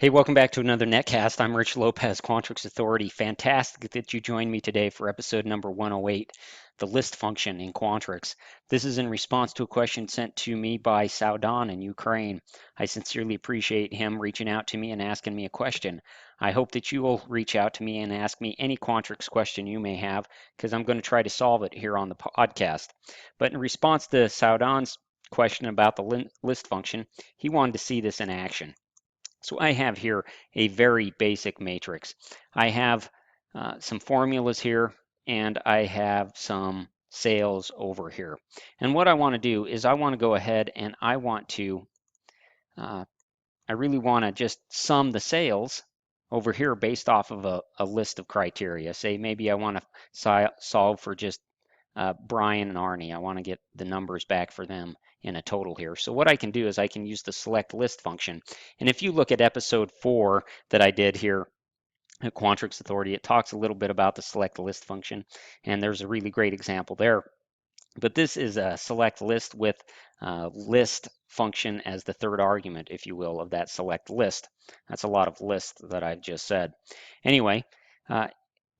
Hey, welcome back to another Netcast. I'm Rich Lopez, Quantrix Authority. Fantastic that you joined me today for episode number 108, the list function in Quantrix. This is in response to a question sent to me by Saudan in Ukraine. I sincerely appreciate him reaching out to me and asking me a question. I hope that you will reach out to me and ask me any Quantrix question you may have, because I'm going to try to solve it here on the podcast. But in response to Saudan's question about the list function, he wanted to see this in action. So I have here a very basic matrix. I have some formulas here, and I have some sales over here. And what I want to do is I want to go ahead and uh, I really want to just sum the sales over here based off of a list of criteria. Say maybe I want to solve for just Brian and Arnie. I want to get the numbers back for them in a total here. So what I can do is I can use the select list function. And if you look at episode 4 that I did here at Quantrix Authority, it talks a little bit about the select list function. And there's a really great example there. But this is a select list with list function as the third argument, if you will, of that select list. That's a lot of lists that I've just said. Anyway, uh,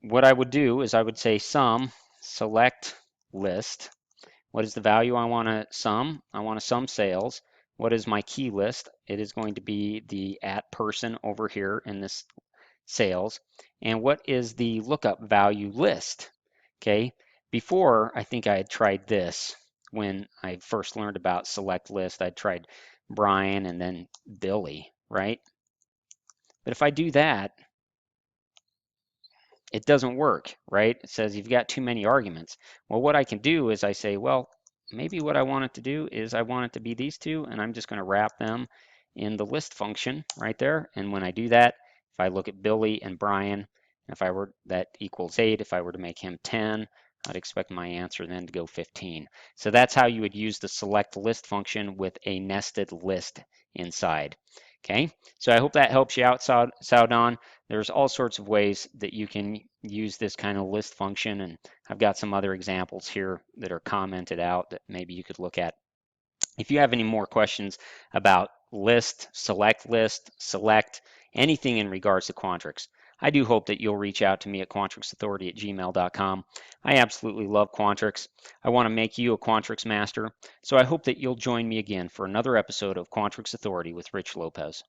what I would do is I would say sum select list. What is the value I want to sum? I want to sum sales. What is my key list? It is going to be the at person over here in this sales. And what is the lookup value list? Okay, before I think I had tried this when I first learned about select list. I tried Brian and then Billy, right? But if I do that, it doesn't work, right? It says you've got too many arguments. Well, what I can do is I say, well, maybe what I want it to do is I want it to be these two, and I'm just going to wrap them in the list function right there. And when I do that, if I look at Billy and Brian, if I were that equals 8, if I were to make him 10, I'd expect my answer then to go 15. So that's how you would use the select list function with a nested list inside. Okay, so I hope that helps you out, Saudon. There's all sorts of ways that you can use this kind of list function, and I've got some other examples here that are commented out that maybe you could look at. If you have any more questions about list, select, anything in regards to Quantrix, I do hope that you'll reach out to me at quantrixauthority@gmail.com. I absolutely love Quantrix. I want to make you a Quantrix master, so I hope that you'll join me again for another episode of Quantrix Authority with Rich Lopez.